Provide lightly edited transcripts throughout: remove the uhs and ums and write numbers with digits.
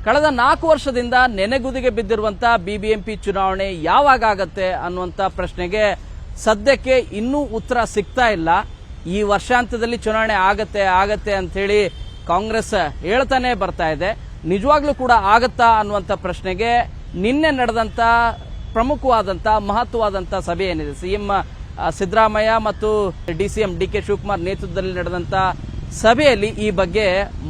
ಕಳೆದ 4 ವರ್ಷದಿಂದ ನೆನೆಗುದಿಗೆ ಬಿದ್ದಿರುವಂತ ಬಿಬಿಎಂಪಿ ಚುನಾವಣೆ ಯಾವಾಗ ಆಗತ್ತೆ ಅನ್ನುವಂತ ಪ್ರಶ್ನೆಗೆ ಸದ್ಯಕ್ಕೆ ಇನ್ನೂ ಉತ್ತರ ಸಿಗ್ತಾ ಇಲ್ಲ. ಈ ವರ್ಷಾಂತ್ಯದಲ್ಲಿ ಚುನಾವಣೆ ಆಗತ್ತೆ ಅಂತ ಹೇಳಿ ಕಾಂಗ್ರೆಸ್ ಹೇಳ್ತಾನೆ ಬರ್ತಾ ಇದೆ. ನಿಜವಾಗ್ಲೂ ಕೂಡ ಆಗತ್ತಾ ಅನ್ನುವಂತ ಪ್ರಶ್ನೆಗೆ ನಿನ್ನೆ ನಡೆದಂತ ಪ್ರಮುಖವಾದಂತ ಮಹತ್ವವಾದಂತ ಸಭೆ ಏನಿದೆ, ಸಿಎಂ ಸಿದ್ದರಾಮಯ್ಯ ಮತ್ತು ಡಿಸಿಎಂ ಡಿಕೆ ಶಿವಕುಮಾರ್ ನೇತೃತ್ವದಲ್ಲಿ ನಡೆದಂತ ಸಭೆಯಲ್ಲಿ ಈ ಬಗ್ಗೆ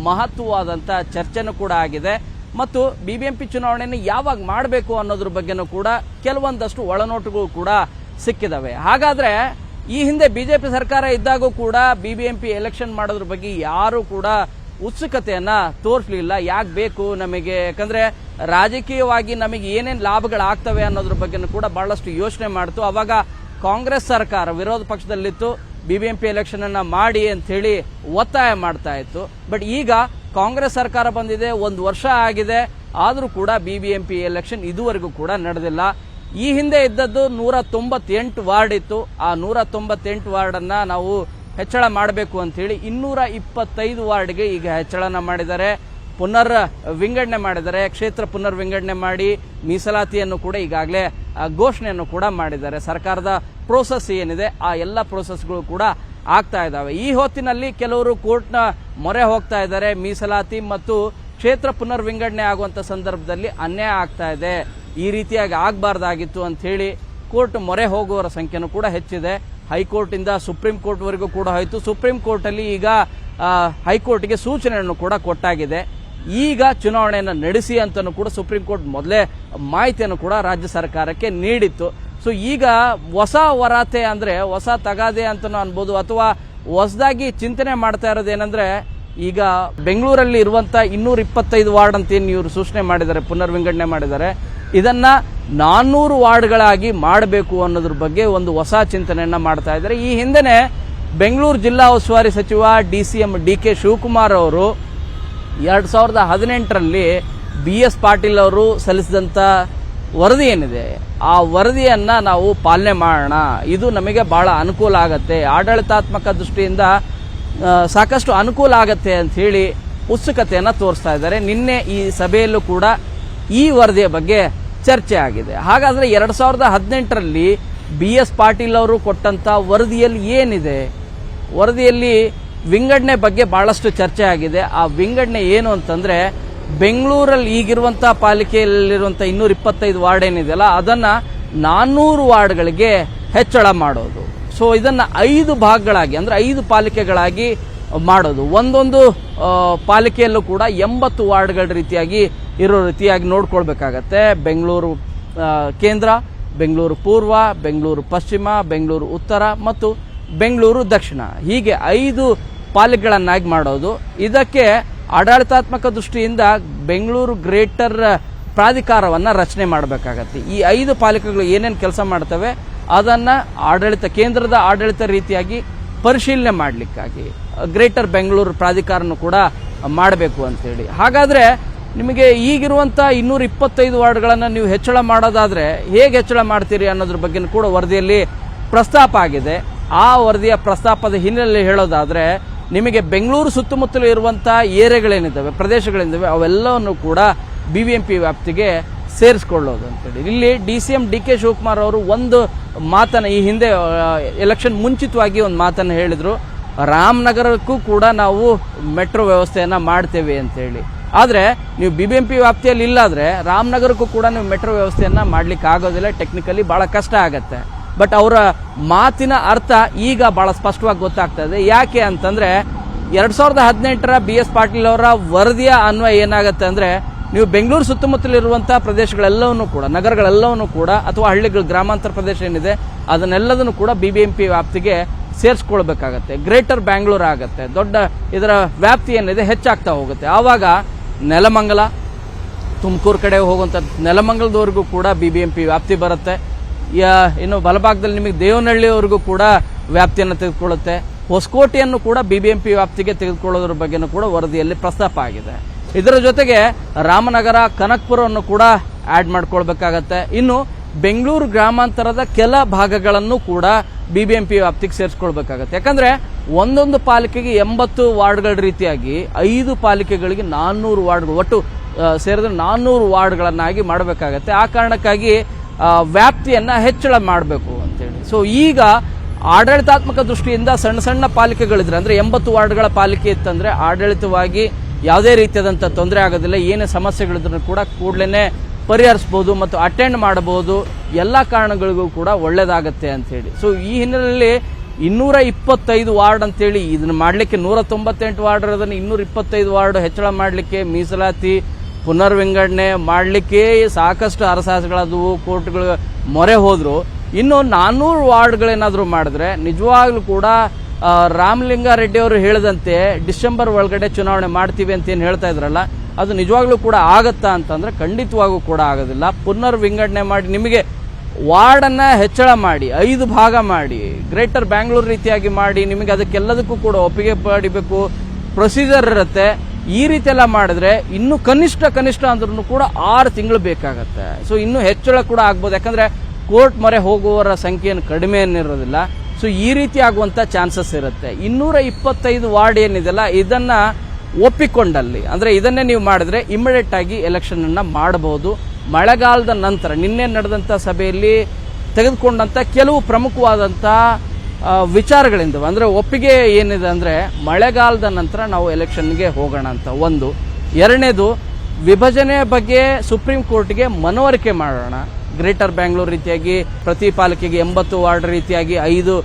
ಮಹತ್ವವಾದಂತ ಚರ್ಚೆನೂ ಕೂಡ ಆಗಿದೆ. ಮತ್ತು ಬಿಬಿಎಂಪಿ ಚುನಾವಣೆಯನ್ನು ಯಾವಾಗ ಮಾಡಬೇಕು ಅನ್ನೋದ್ರ ಬಗ್ಗೆನೂ ಕೂಡ ಕೆಲವೊಂದಷ್ಟು ಒಳನೋಟುಗಳು ಕೂಡ ಸಿಕ್ಕಿದಾವೆ. ಹಾಗಾದ್ರೆ ಈ ಹಿಂದೆ ಬಿಜೆಪಿ ಸರ್ಕಾರ ಇದ್ದಾಗೂ ಕೂಡ ಬಿಬಿಎಂಪಿ ಎಲೆಕ್ಷನ್ ಮಾಡೋದ್ರ ಬಗ್ಗೆ ಯಾರು ಕೂಡ ಉತ್ಸುಕತೆಯನ್ನ ತೋರಿಸಲಿಲ್ಲ. ಯಾಕೆ ಬೇಕು ನಮಗೆ, ಯಾಕಂದ್ರೆ ರಾಜಕೀಯವಾಗಿ ನಮಗೆ ಏನೇನು ಲಾಭಗಳಾಗ್ತವೆ ಅನ್ನೋದ್ರ ಬಗ್ಗೆನೂ ಕೂಡ ಬಹಳಷ್ಟು ಯೋಚನೆ ಮಾಡ್ತು. ಅವಾಗ ಕಾಂಗ್ರೆಸ್ ಸರ್ಕಾರ ವಿರೋಧ ಪಕ್ಷದಲ್ಲಿತ್ತು, ಬಿಬಿಎಂಪಿ ಎಲೆಕ್ಷನ್ ಅನ್ನ ಮಾಡಿ ಅಂತ ಹೇಳಿ ಒತ್ತಾಯ ಮಾಡ್ತಾ ಇತ್ತು. ಬಟ್ ಈಗ ಕಾಂಗ್ರೆಸ್ ಸರ್ಕಾರ ಬಂದಿದೆ, 1 ವರ್ಷ ಆಗಿದೆ, ಆದರೂ ಕೂಡ ಬಿಬಿಎಂಪಿ ಎಲೆಕ್ಷನ್ ಇದುವರೆಗೂ ಕೂಡ ನಡೆದಿಲ್ಲ. ಈ ಹಿಂದೆ ಇದ್ದದ್ದು 198 ವಾರ್ಡ್ ಇತ್ತು. ಆ 198 ವಾರ್ಡ್ ಅನ್ನ ನಾವು ಹೆಚ್ಚಳ ಮಾಡಬೇಕು ಅಂತ ಹೇಳಿ 225 ವಾರ್ಡ್ಗೆ ಈಗ ಹೆಚ್ಚಳನ ಮಾಡಿದ್ದಾರೆ, ಪುನರ್ ವಿಂಗಡಣೆ ಮಾಡಿದ್ದಾರೆ. ಕ್ಷೇತ್ರ ಪುನರ್ ವಿಂಗಡಣೆ ಮಾಡಿ ಮೀಸಲಾತಿಯನ್ನು ಕೂಡ ಈಗಾಗಲೇ ಘೋಷಣೆಯನ್ನು ಕೂಡ ಮಾಡಿದ್ದಾರೆ. ಸರ್ಕಾರದ ಪ್ರೋಸೆಸ್ ಏನಿದೆ ಆ ಎಲ್ಲ ಪ್ರೋಸೆಸ್ಗಳು ಕೂಡ ಆಗ್ತಾ ಇದಾವೆ. ಈ ಹೊತ್ತಿನಲ್ಲಿ ಕೆಲವರು ಕೋರ್ಟ್ನ ಮೊರೆ ಹೋಗ್ತಾ ಇದ್ದಾರೆ. ಮೀಸಲಾತಿ ಮತ್ತು ಕ್ಷೇತ್ರ ಪುನರ್ ವಿಂಗಡಣೆ ಆಗುವಂತ ಸಂದರ್ಭದಲ್ಲಿ ಅನ್ಯಾಯ ಆಗ್ತಾ ಇದೆ, ಈ ರೀತಿಯಾಗಿ ಆಗಬಾರ್ದಾಗಿತ್ತು ಅಂತ ಹೇಳಿ ಕೋರ್ಟ್ ಮೊರೆ ಹೋಗುವವರ ಸಂಖ್ಯೆನೂ ಕೂಡ ಹೆಚ್ಚಿದೆ. ಹೈಕೋರ್ಟ್ ಇಂದ ಸುಪ್ರೀಂ ಕೋರ್ಟ್ ವರೆಗೂ ಕೂಡ ಹೋಯಿತು. ಸುಪ್ರೀಂ ಕೋರ್ಟ್ ಅಲ್ಲಿ ಈಗ ಹೈಕೋರ್ಟ್ಗೆ ಸೂಚನೆಯನ್ನು ಕೂಡ ಕೊಟ್ಟಾಗಿದೆ. ಈಗ ಚುನಾವಣೆಯನ್ನು ನಡೆಸಿ ಅಂತಲೂ ಕೂಡ ಸುಪ್ರೀಂ ಕೋರ್ಟ್ ಮೊದಲೇ ಮಾಹಿತಿಯನ್ನು ಕೂಡ ರಾಜ್ಯ ಸರ್ಕಾರಕ್ಕೆ ನೀಡಿತ್ತು. ಸೊ ಈಗ ಹೊಸ ವರಾತೆ ಅಂದ್ರೆ ಹೊಸ ತಗಾದೆ ಅಂತನೂ ಅನ್ಬೋದು, ಅಥವಾ ಹೊಸದಾಗಿ ಚಿಂತನೆ ಮಾಡ್ತಾ ಇರೋದೇನೆಂದ್ರೆ, ಈಗ ಬೆಂಗಳೂರಲ್ಲಿ ಇರುವಂತ 225 ವಾರ್ಡ್ ಅಂತ ಏನು ಇವರು ಸೂಚನೆ ಮಾಡಿದ್ದಾರೆ, ಪುನರ್ ವಿಂಗಡಣೆ ಮಾಡಿದ್ದಾರೆ, ಇದನ್ನ 400 ವಾರ್ಡ್ಗಳಾಗಿ ಮಾಡಬೇಕು ಅನ್ನೋದ್ರ ಬಗ್ಗೆ ಒಂದು ಹೊಸ ಚಿಂತನೆಯನ್ನ ಮಾಡ್ತಾ ಇದ್ದಾರೆ. ಈ ಹಿಂದೆನೆ ಬೆಂಗಳೂರು ಜಿಲ್ಲಾ ಉಸ್ತುವಾರಿ ಸಚಿವ ಡಿಸಿಎಂ ಡಿಕೆ ಶಿವಕುಮಾರ್ ಅವರು 2018ರಲ್ಲಿ BS ಪಾಟೀಲ್ ಅವರು ಸಲ್ಲಿಸಿದಂತ ವರದಿ ಏನಿದೆ, ಆ ವರದಿಯನ್ನ ನಾವು ಪಾಲನೆ ಮಾಡೋಣ, ಇದು ನಮಗೆ ಬಹಳ ಅನುಕೂಲ ಆಗತ್ತೆ, ಆಡಳಿತಾತ್ಮಕ ದೃಷ್ಟಿಯಿಂದ ಸಾಕಷ್ಟು ಅನುಕೂಲ ಆಗತ್ತೆ ಅಂತ ಹೇಳಿ ಉತ್ಸುಕತೆಯನ್ನ ತೋರಿಸ್ತಾ ಇದ್ದಾರೆ. ನಿನ್ನೆ ಈ ಸಭೆಯಲ್ಲೂ ಕೂಡ ಈ ವರದಿಯ ಬಗ್ಗೆ ಚರ್ಚೆ ಆಗಿದೆ. ಹಾಗಾದ್ರೆ 2018ರಲ್ಲಿ BS ಪಾಟೀಲ್ ಅವರು ಕೊಟ್ಟಂತ ವರದಿಯಲ್ಲಿ ಏನಿದೆ, ವರದಿಯಲ್ಲಿ ವಿಂಗಡಣೆ ಬಗ್ಗೆ ಬಹಳಷ್ಟು ಚರ್ಚೆ ಆಗಿದೆ. ಆ ವಿಂಗಡಣೆ ಏನು ಅಂತಂದ್ರೆ, ಬೆಂಗಳೂರಲ್ಲಿ ಈಗಿರುವಂತಹ ಪಾಲಿಕೆಯಲ್ಲಿರುವಂತಹ 225 ವಾರ್ಡ್ ಏನಿದೆಯಲ್ಲ ಅದನ್ನ 400 ವಾರ್ಡ್ಗಳಿಗೆ ಹೆಚ್ಚಳ ಮಾಡೋದು. ಸೊ ಇದನ್ನ 5 ಭಾಗಗಳಾಗಿ ಅಂದ್ರೆ 5 ಪಾಲಿಕೆಗಳಾಗಿ ಮಾಡೋದು. ಒಂದೊಂದು ಪಾಲಿಕೆಯಲ್ಲೂ ಕೂಡ 80 ವಾರ್ಡ್ಗಳ ರೀತಿಯಾಗಿ ಇರೋ ರೀತಿಯಾಗಿ ನೋಡ್ಕೊಳ್ಬೇಕಾಗತ್ತೆ. ಬೆಂಗಳೂರು ಕೇಂದ್ರ, ಬೆಂಗಳೂರು ಪೂರ್ವ, ಬೆಂಗಳೂರು ಪಶ್ಚಿಮ, ಬೆಂಗಳೂರು ಉತ್ತರ ಮತ್ತು ಬೆಂಗಳೂರು ದಕ್ಷಿಣ, ಹೀಗೆ 5 ಪಾಲಿಕೆಗಳನ್ನಾಗಿ ಮಾಡೋದು. ಇದಕ್ಕೆ ಆಡಳಿತಾತ್ಮಕ ದೃಷ್ಟಿಯಿಂದ ಬೆಂಗಳೂರು ಗ್ರೇಟರ್ ಪ್ರಾಧಿಕಾರವನ್ನ ರಚನೆ ಮಾಡಬೇಕಾಗತ್ತೆ. ಈ 5 ಪಾಲಿಕೆಗಳು ಏನೇನು ಕೆಲಸ ಮಾಡ್ತವೆ ಅದನ್ನ ಕೇಂದ್ರದ ಆಡಳಿತ ರೀತಿಯಾಗಿ ಪರಿಶೀಲನೆ ಮಾಡಲಿಕ್ಕಾಗಿ ಗ್ರೇಟರ್ ಬೆಂಗಳೂರು ಪ್ರಾಧಿಕಾರನು ಕೂಡ ಮಾಡಬೇಕು ಅಂತೇಳಿ. ಹಾಗಾದ್ರೆ ನಿಮಗೆ ಈಗಿರುವಂತ 225 ವಾರ್ಡ್ಗಳನ್ನ ನೀವು ಹೆಚ್ಚಳ ಮಾಡೋದಾದ್ರೆ ಹೇಗೆ ಹೆಚ್ಚಳ ಮಾಡ್ತೀರಿ ಅನ್ನೋದ್ರ ಬಗ್ಗೆ ಕೂಡ ವರದಿಯಲ್ಲಿ ಪ್ರಸ್ತಾಪ ಆಗಿದೆ. ಆ ವರದಿಯ ಪ್ರಸ್ತಾಪದ ಹಿನ್ನೆಲೆ ಹೇಳೋದಾದ್ರೆ, ನಿಮಗೆ ಬೆಂಗಳೂರು ಸುತ್ತಮುತ್ತಲು ಇರುವಂತಹ ಏರಿಯಾಗಳೇನಿದ್ದಾವೆ, ಪ್ರದೇಶಗಳೇನಿದ್ದಾವೆ, ಅವೆಲ್ಲವನ್ನು ಕೂಡ ಬಿಬಿಎಂಪಿ ವ್ಯಾಪ್ತಿಗೆ ಸೇರಿಸಿಕೊಳ್ಳೋದು ಅಂತೇಳಿ. ಇಲ್ಲಿ ಡಿಸಿಎಂ ಡಿಕೆ ಶಿವಕುಮಾರ್ ಅವರು ಒಂದು ಮಾತನ್ನ ಈ ಹಿಂದೆ ಎಲೆಕ್ಷನ್ ಮುಂಚಿತವಾಗಿ ಒಂದು ಮಾತನ್ನು ಹೇಳಿದ್ರು, ರಾಮನಗರಕ್ಕೂ ಕೂಡ ನಾವು ಮೆಟ್ರೋ ವ್ಯವಸ್ಥೆಯನ್ನ ಮಾಡ್ತೇವೆ ಅಂತ ಹೇಳಿ. ಆದ್ರೆ ನೀವು ಬಿಬಿಎಂಪಿ ವ್ಯಾಪ್ತಿಯಲ್ಲಿ ಇಲ್ಲಾದ್ರೆ ರಾಮನಗರಕ್ಕೂ ಕೂಡ ನೀವು ಮೆಟ್ರೋ ವ್ಯವಸ್ಥೆಯನ್ನ ಮಾಡ್ಲಿಕ್ಕೆ ಆಗೋದಿಲ್ಲ, ಟೆಕ್ನಿಕಲಿ ಬಹಳ ಕಷ್ಟ ಆಗತ್ತೆ. ಬಟ್ ಅವರ ಮಾತಿನ ಅರ್ಥ ಈಗ ಬಹಳ ಸ್ಪಷ್ಟವಾಗಿ ಗೊತ್ತಾಗ್ತಾ ಇದೆ. ಯಾಕೆ ಅಂತಂದ್ರೆ 2018ರ BS ಪಾಟೀಲ್ ಅವರ ವರದಿಯ ಅನ್ವಯ ಏನಾಗುತ್ತೆ ಅಂದ್ರೆ, ನೀವು ಬೆಂಗಳೂರು ಸುತ್ತಮುತ್ತಲಿರುವಂತಹ ಪ್ರದೇಶಗಳೆಲ್ಲವನ್ನೂ ಕೂಡ, ನಗರಗಳೆಲ್ಲವನ್ನೂ ಕೂಡ, ಅಥವಾ ಹಳ್ಳಿಗಳು, ಗ್ರಾಮಾಂತರ ಪ್ರದೇಶ ಏನಿದೆ ಅದನ್ನೆಲ್ಲದನ್ನು ಕೂಡ ಬಿಬಿಎಂಪಿ ವ್ಯಾಪ್ತಿಗೆ ಸೇರಿಸ್ಕೊಳ್ಬೇಕಾಗತ್ತೆ. ಗ್ರೇಟರ್ ಬ್ಯಾಂಗ್ಳೂರ್ ಆಗತ್ತೆ, ದೊಡ್ಡ ಇದರ ವ್ಯಾಪ್ತಿ ಏನಿದೆ ಹೆಚ್ಚಾಗ್ತಾ ಹೋಗುತ್ತೆ. ಆವಾಗ ನೆಲಮಂಗಲ, ತುಮಕೂರು ಕಡೆ ಹೋಗುವಂತ ನೆಲಮಂಗಲದವರೆಗೂ ಕೂಡ ಬಿಬಿಎಂಪಿ ವ್ಯಾಪ್ತಿ ಬರುತ್ತೆ. ಇನ್ನು ಬಲಭಾಗದಲ್ಲಿ ನಿಮಗೆ ದೇವನಹಳ್ಳಿವರೆಗೂ ಕೂಡ ವ್ಯಾಪ್ತಿಯನ್ನು ತೆಗೆದುಕೊಳ್ಳುತ್ತೆ. ಹೊಸಕೋಟೆಯನ್ನು ಕೂಡ ಬಿಬಿಎಂಪಿ ವ್ಯಾಪ್ತಿಗೆ ತೆಗೆದುಕೊಳ್ಳೋದ್ರ ಬಗ್ಗೆನೂ ಕೂಡ ವರದಿಯಲ್ಲಿ ಪ್ರಸ್ತಾಪ ಆಗಿದೆ. ಇದರ ಜೊತೆಗೆ ರಾಮನಗರ, ಕನಕಪುರವನ್ನು ಕೂಡ ಆಡ್ ಮಾಡ್ಕೊಳ್ಬೇಕಾಗತ್ತೆ. ಇನ್ನು ಬೆಂಗಳೂರು ಗ್ರಾಮಾಂತರದ ಕೆಲ ಭಾಗಗಳನ್ನು ಕೂಡ ಬಿಬಿಎಂಪಿ ವ್ಯಾಪ್ತಿಗೆ ಸೇರಿಸ್ಕೊಳ್ಬೇಕಾಗತ್ತೆ. ಯಾಕಂದ್ರೆ ಒಂದೊಂದು ಪಾಲಿಕೆಗೆ 80 ವಾರ್ಡ್ಗಳ ರೀತಿಯಾಗಿ 5 ಪಾಲಿಕೆಗಳಿಗೆ 400 ವಾರ್ಡ್ಗಳು, ಒಟ್ಟು ಸೇರಿದ್ರೆ 400 ವಾರ್ಡ್ಗಳನ್ನಾಗಿ ಮಾಡಬೇಕಾಗತ್ತೆ. ಆ ಕಾರಣಕ್ಕಾಗಿ ವ್ಯಾಪ್ತಿಯನ್ನು ಹೆಚ್ಚಳ ಮಾಡಬೇಕು ಅಂತೇಳಿ. ಸೊ ಈಗ ಆಡಳಿತಾತ್ಮಕ ದೃಷ್ಟಿಯಿಂದ ಸಣ್ಣ ಸಣ್ಣ ಪಾಲಿಕೆಗಳಿದ್ರೆ, ಅಂದರೆ 80 ವಾರ್ಡ್ಗಳ ಪಾಲಿಕೆ ಇತ್ತಂದರೆ ಆಡಳಿತವಾಗಿ ಯಾವುದೇ ರೀತಿಯಾದಂಥ ತೊಂದರೆ ಆಗೋದಿಲ್ಲ. ಏನೇ ಸಮಸ್ಯೆಗಳಿದ್ರೂ ಕೂಡ ಕೂಡಲೇ ಪರಿಹರಿಸ್ಬೋದು ಮತ್ತು ಅಟೆಂಡ್ ಮಾಡಬಹುದು. ಎಲ್ಲ ಕಾರಣಗಳಿಗೂ ಕೂಡ ಒಳ್ಳೇದಾಗತ್ತೆ ಅಂತೇಳಿ. ಸೊ ಈ ಹಿನ್ನೆಲೆಯಲ್ಲಿ 225 ವಾರ್ಡ್ ಅಂತೇಳಿ ಇದನ್ನು ಮಾಡಲಿಕ್ಕೆ 198 ವಾರ್ಡ್ ಇರೋದನ್ನು 225 ವಾರ್ಡ್ ಹೆಚ್ಚಳ ಮಾಡಲಿಕ್ಕೆ, ಮೀಸಲಾತಿ ಪುನರ್ವಿಂಗಡಣೆ ಮಾಡಲಿಕ್ಕೆ ಸಾಕಷ್ಟು ಹರಸಾಹಸಗಳಾದವು, ಕೋರ್ಟ್ಗಳು ಮೊರೆ ಹೋದ್ರು. ಇನ್ನು 400 ವಾರ್ಡ್ಗಳೇನಾದರೂ ಮಾಡಿದ್ರೆ ನಿಜವಾಗ್ಲೂ ಕೂಡ ರಾಮಲಿಂಗಾರೆಡ್ಡಿ ಅವರು ಹೇಳಿದಂತೆ ಡಿಸೆಂಬರ್ ಒಳಗಡೆ ಚುನಾವಣೆ ಮಾಡ್ತೀವಿ ಅಂತ ಏನು ಹೇಳ್ತಾ ಇದ್ರಲ್ಲ, ಅದು ನಿಜವಾಗ್ಲೂ ಕೂಡ ಆಗತ್ತಾ ಅಂತಂದ್ರೆ ಖಂಡಿತವಾಗೂ ಕೂಡ ಆಗೋದಿಲ್ಲ. ಪುನರ್ವಿಂಗಡಣೆ ಮಾಡಿ ನಿಮಗೆ ವಾರ್ಡನ್ನು ಹೆಚ್ಚಳ ಮಾಡಿ 5 ಭಾಗ ಮಾಡಿ ಗ್ರೇಟರ್ ಬ್ಯಾಂಗ್ಳೂರ್ ರೀತಿಯಾಗಿ ಮಾಡಿ ನಿಮಗೆ ಅದಕ್ಕೆಲ್ಲದಕ್ಕೂ ಕೂಡ ಒಪ್ಪಿಗೆ ಪಡಿಬೇಕು, ಪ್ರೊಸೀಜರ್ ಇರುತ್ತೆ. ಈ ರೀತಿ ಎಲ್ಲ ಮಾಡಿದ್ರೆ ಇನ್ನೂ ಕನಿಷ್ಠ ಅಂದ್ರೂ ಕೂಡ 6 ತಿಂಗಳು ಬೇಕಾಗತ್ತೆ. ಸೊ ಇನ್ನೂ ಹೆಚ್ಚಳ ಕೂಡ ಆಗ್ಬೋದು, ಯಾಕಂದ್ರೆ ಕೋರ್ಟ್ ಮೊರೆ ಹೋಗುವವರ ಸಂಖ್ಯೆಯನ್ನು ಕಡಿಮೆ ಏನಿರೋದಿಲ್ಲ. ಸೊ ಈ ರೀತಿ ಆಗುವಂತ ಚಾನ್ಸಸ್ ಇರುತ್ತೆ. 225 ವಾರ್ಡ್ ಏನಿದೆಲ್ಲ ಇದನ್ನ ಒಪ್ಪಿಕೊಂಡಲ್ಲಿ, ಅಂದ್ರೆ ಇದನ್ನೇ ನೀವು ಮಾಡಿದ್ರೆ ಇಮಿಡಿಯೇಟ್ ಆಗಿ ಎಲೆಕ್ಷನ್ ಅನ್ನ ಮಾಡಬಹುದು. ಮಳೆಗಾಲದ ನಂತರ ನಿನ್ನೆ ನಡೆದಂತ ಸಭೆಯಲ್ಲಿ ತೆಗೆದುಕೊಂಡಂತ ಕೆಲವು ಪ್ರಮುಖವಾದಂತ ವಿಚಾರಗಳಿಂದ, ಅಂದ್ರೆ ಒಪ್ಪಿಗೆ ಏನಿದೆ ಅಂದ್ರೆ ಮಳೆಗಾಲದ ನಂತರ ನಾವು ಎಲೆಕ್ಷನ್ಗೆ ಹೋಗೋಣ ಅಂತ ಒಂದು. ಎರಡನೇದು, ವಿಭಜನೆ ಬಗ್ಗೆ ಸುಪ್ರೀಂ ಕೋರ್ಟ್ಗೆ ಮನವರಿಕೆ ಮಾಡೋಣ. ಗ್ರೇಟರ್ ಬ್ಯಾಂಗ್ಳೂರ್ ರೀತಿಯಾಗಿ ಪ್ರತಿ ಪಾಲಿಕೆಗೆ 80 ವಾರ್ಡ್ ರೀತಿಯಾಗಿ 5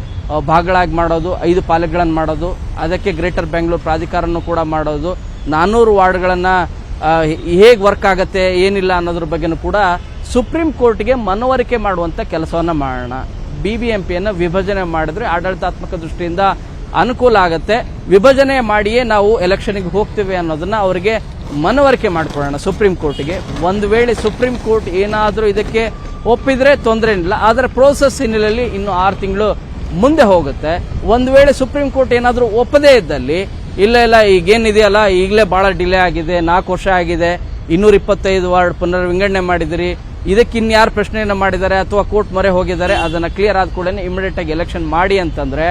ಭಾಗಗಳಾಗಿ ಮಾಡೋದು, 5 ಪಾಲಿಕೆಗಳನ್ನು ಮಾಡೋದು, ಅದಕ್ಕೆ ಗ್ರೇಟರ್ ಬ್ಯಾಂಗ್ಳೂರ್ ಪ್ರಾಧಿಕಾರನೂ ಕೂಡ ಮಾಡೋದು, 400 ವಾರ್ಡ್ಗಳನ್ನು ಹೇಗೆ ವರ್ಕ್ ಆಗತ್ತೆ ಏನಿಲ್ಲ ಅನ್ನೋದ್ರ ಬಗ್ಗೆನೂ ಕೂಡ ಸುಪ್ರೀಂ ಕೋರ್ಟ್ಗೆ ಮನವರಿಕೆ ಮಾಡುವಂತ ಕೆಲಸವನ್ನ ಮಾಡೋಣ. BBMPಯನ್ನು ವಿಭಜನೆ ಮಾಡಿದ್ರೆ ಆಡಳಿತಾತ್ಮಕ ದೃಷ್ಟಿಯಿಂದ ಅನುಕೂಲ ಆಗತ್ತೆ. ವಿಭಜನೆ ಮಾಡಿಯೇ ನಾವು ಎಲೆಕ್ಷನ್ಗೆ ಹೋಗ್ತೇವೆ ಅನ್ನೋದನ್ನ ಅವರಿಗೆ ಮನವರಿಕೆ ಮಾಡಿಕೊಳ್ಳೋಣ ಸುಪ್ರೀಂ ಕೋರ್ಟ್ಗೆ. ಒಂದು ವೇಳೆ ಸುಪ್ರೀಂ ಕೋರ್ಟ್ ಏನಾದರೂ ಇದಕ್ಕೆ ಒಪ್ಪಿದ್ರೆ ತೊಂದರೆ ಇಲ್ಲ, ಆದರೆ ಪ್ರೋಸೆಸ್ ಹಿನ್ನೆಲೆಯಲ್ಲಿ ಇನ್ನು 6 ತಿಂಗಳು ಮುಂದೆ ಹೋಗುತ್ತೆ. ಒಂದು ವೇಳೆ ಸುಪ್ರೀಂ ಕೋರ್ಟ್ ಏನಾದರೂ ಒಪ್ಪದೇ ಇದ್ದಲ್ಲಿ, ಇಲ್ಲ ಈಗೇನಿದೆಯಲ್ಲ ಈಗಲೇ ಬಹಳ ಡಿಲೇ ಆಗಿದೆ, 4 ವರ್ಷ ಆಗಿದೆ, 225 ವಾರ್ಡ್ ಪುನರ್ವಿಂಗಡಣೆ ಮಾಡಿದಿರಿ, ಇದಕ್ಕೆ ಇನ್ಯಾರು ಪ್ರಶ್ನೆಯನ್ನು ಮಾಡಿದ್ದಾರೆ ಅಥವಾ ಕೋರ್ಟ್ ಮೊರೆ ಹೋಗಿದ್ದಾರೆ, ಅದನ್ನ ಕ್ಲಿಯರ್ ಆದ ಕೂಡಲೇ ಇಮಿಡಿಯೇಟ್ ಆಗಿ ಎಲೆಕ್ಷನ್ ಮಾಡಿ ಅಂತಂದ್ರೆ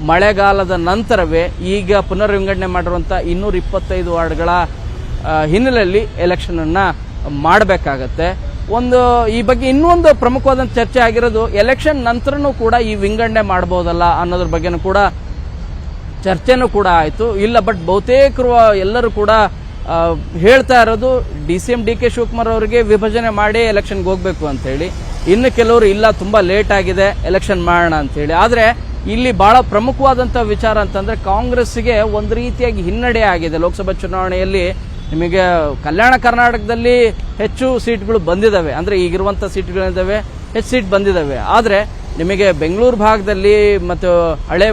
ಮಳೆಗಾಲದ ನಂತರವೇ ಈಗ ಪುನರ್ವಿಂಗಡಣೆ ಮಾಡಿರುವಂತಹ 225 ವಾರ್ಡ್ಗಳ ಹಿನ್ನೆಲೆಯಲ್ಲಿ ಎಲೆಕ್ಷನ್ ಅನ್ನ ಮಾಡಬೇಕಾಗತ್ತೆ. ಈ ಬಗ್ಗೆ ಇನ್ನೊಂದು ಪ್ರಮುಖವಾದಂತ ಚರ್ಚೆ ಆಗಿರೋದು, ಎಲೆಕ್ಷನ್ ನಂತರನೂ ಕೂಡ ಈ ವಿಂಗಡಣೆ ಮಾಡಬಹುದಲ್ಲ ಅನ್ನೋದ್ರ ಬಗ್ಗೆನೂ ಕೂಡ ಚರ್ಚೆನೂ ಕೂಡ ಆಯಿತು. ಇಲ್ಲ, ಬಟ್ ಬಹುತೇಕರು ಎಲ್ಲರೂ ಕೂಡ ಹೇಳ್ತಾ ಇರೋದು DCM DK ಶಿವಕುಮಾರ್ ಅವರಿಗೆ ವಿಭಜನೆ ಮಾಡಿ ಎಲೆಕ್ಷನ್ಗೆ ಹೋಗ್ಬೇಕು ಅಂತ ಹೇಳಿ. ಇನ್ನು ಕೆಲವರು ಇಲ್ಲ, ತುಂಬಾ ಲೇಟ್ ಆಗಿದೆ, ಎಲೆಕ್ಷನ್ ಮಾಡೋಣ ಅಂತ ಹೇಳಿ. ಆದ್ರೆ ಇಲ್ಲಿ ಬಹಳ ಪ್ರಮುಖವಾದಂತ ವಿಚಾರ ಅಂತಂದ್ರೆ ಕಾಂಗ್ರೆಸ್ಗೆ ಒಂದು ರೀತಿಯಾಗಿ ಹಿನ್ನಡೆ ಆಗಿದೆ. ಲೋಕಸಭಾ ಚುನಾವಣೆಯಲ್ಲಿ ನಿಮಗೆ ಕಲ್ಯಾಣ ಕರ್ನಾಟಕದಲ್ಲಿ ಹೆಚ್ಚು ಸೀಟ್ಗಳು ಬಂದಿದ್ದಾವೆ, ಅಂದ್ರೆ ಈಗಿರುವಂತ ಸೀಟ್ಗಳಿದ್ದಾವೆ, ಹೆಚ್ಚು ಸೀಟ್ ಬಂದಿದ್ದಾವೆ. ಆದ್ರೆ ನಿಮಗೆ ಬೆಂಗಳೂರು ಭಾಗದಲ್ಲಿ ಮತ್ತು ಹಳೆ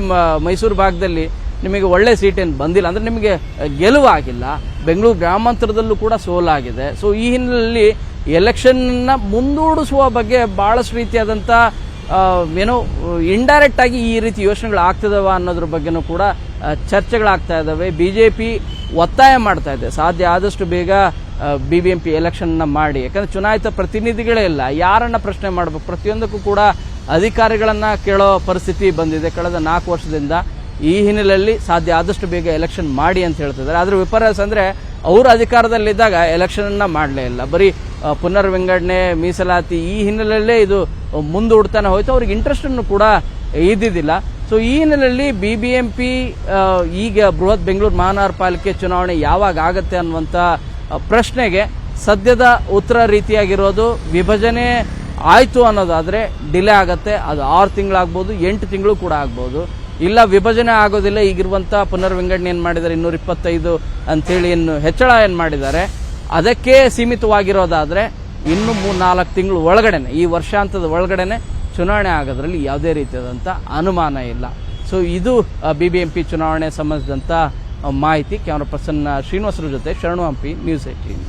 ಮೈಸೂರು ಭಾಗದಲ್ಲಿ ನಿಮಗೆ ಒಳ್ಳೆ ಸೀಟ್ ಏನು ಬಂದಿಲ್ಲ, ಅಂದ್ರೆ ನಿಮಗೆ ಗೆಲುವಾಗಿಲ್ಲ. ಬೆಂಗಳೂರು ಗ್ರಾಮಾಂತರದಲ್ಲೂ ಕೂಡ ಸೋಲಾಗಿದೆ. ಸೊ ಈ ಹಿನ್ನೆಲೆಯಲ್ಲಿ ಎಲೆಕ್ಷನ್ ಮುಂದೂಡಿಸುವ ಬಗ್ಗೆ ಬಹಳಷ್ಟು ರೀತಿಯಾದಂತ ಏನೋ ಇಂಡೈರೆಕ್ಟ್ ಆಗಿ ಈ ರೀತಿ ಯೋಚನೆಗಳು ಆಗ್ತಿದಾವ ಅನ್ನೋದ್ರ ಬಗ್ಗೆನೂ ಕೂಡ ಚರ್ಚೆಗಳಾಗ್ತಾ ಇದಾವೆ. BJP ಒತ್ತಾಯ ಮಾಡ್ತಾ ಇದೆ ಸಾಧ್ಯ ಆದಷ್ಟು ಬೇಗ BBMP ಎಲೆಕ್ಷನ್ ಮಾಡಿ, ಯಾಕಂದ್ರೆ ಚುನಾಯಿತ ಪ್ರತಿನಿಧಿಗಳೇ ಇಲ್ಲ, ಯಾರನ್ನ ಪ್ರಶ್ನೆ ಮಾಡಬೇಕು, ಪ್ರತಿಯೊಂದಕ್ಕೂ ಕೂಡ ಅಧಿಕಾರಿಗಳನ್ನ ಕೇಳೋ ಪರಿಸ್ಥಿತಿ ಬಂದಿದೆ ಕಳೆದ 4 ವರ್ಷದಿಂದ. ಈ ಹಿನ್ನೆಲೆಯಲ್ಲಿ ಸಾಧ್ಯ ಆದಷ್ಟು ಬೇಗ ಎಲೆಕ್ಷನ್ ಮಾಡಿ ಅಂತ ಹೇಳ್ತಿದ್ದಾರೆ. ಆದ್ರೆ ವಿಪರ್ಯಾಸ ಅಂದ್ರೆ ಅವರು ಅಧಿಕಾರದಲ್ಲಿದ್ದಾಗ ಎಲೆಕ್ಷನ್ ಅನ್ನ ಮಾಡಲೇ ಇಲ್ಲ, ಬರೀ ಪುನರ್ವಿಂಗಡಣೆ, ಮೀಸಲಾತಿ ಈ ಹಿನ್ನೆಲೆಯಲ್ಲೇ ಇದು ಮುಂದೂಡ್ತಾನೆ ಹೋಯ್ತು. ಅವ್ರಿಗೆ ಇಂಟ್ರೆಸ್ಟ್ ಅನ್ನು ಕೂಡ ಇದ್ದಿದ್ದಿಲ್ಲ. ಸೊ ಈ ಹಿನ್ನೆಲೆಯಲ್ಲಿ BBMP ಈಗ ಬೃಹತ್ ಬೆಂಗಳೂರು ಮಹಾನಗರ ಪಾಲಿಕೆ ಚುನಾವಣೆ ಯಾವಾಗ ಆಗತ್ತೆ ಅನ್ನುವಂತ ಪ್ರಶ್ನೆಗೆ ಸದ್ಯದ ಉತ್ತರ ರೀತಿಯಾಗಿರೋದು, ವಿಭಜನೆ ಆಯ್ತು ಅನ್ನೋದಾದ್ರೆ ಡಿಲೇ ಆಗತ್ತೆ. ಅದು 6 ತಿಂಗಳಾಗ್ಬೋದು, 8 ತಿಂಗಳು ಕೂಡ ಆಗ್ಬೋದು. ಇಲ್ಲ, ವಿಭಜನೆ ಆಗೋದಿಲ್ಲ, ಈಗಿರುವಂತ ಪುನರ್ವಿಂಗಡಣೆ ಏನ್ ಮಾಡಿದ್ದಾರೆ 225 ಅಂತೇಳಿ ಏನು ಹೆಚ್ಚಳ ಏನ್ ಮಾಡಿದ್ದಾರೆ ಅದಕ್ಕೆ ಸೀಮಿತವಾಗಿರೋದಾದ್ರೆ ಇನ್ನು 3-4 ತಿಂಗಳು ಒಳಗಡೆನೆ, ಈ ವರ್ಷಾಂತದ ಒಳಗಡೆನೆ ಚುನಾವಣೆ ಆಗೋದ್ರಲ್ಲಿ ಯಾವುದೇ ರೀತಿಯಾದಂತ ಅನುಮಾನ ಇಲ್ಲ. ಸೊ ಇದು BBMP ಚುನಾವಣೆ ಸಂಬಂಧಿಸಿದಂತ ಮಾಹಿತಿ. ಕ್ಯಾಮರಾ ಪರ್ಸನ್ ಶ್ರೀನಿವಾಸರ ಜೊತೆ ಶರಣು ಹಂಪಿ, ನ್ಯೂಸ್ 18.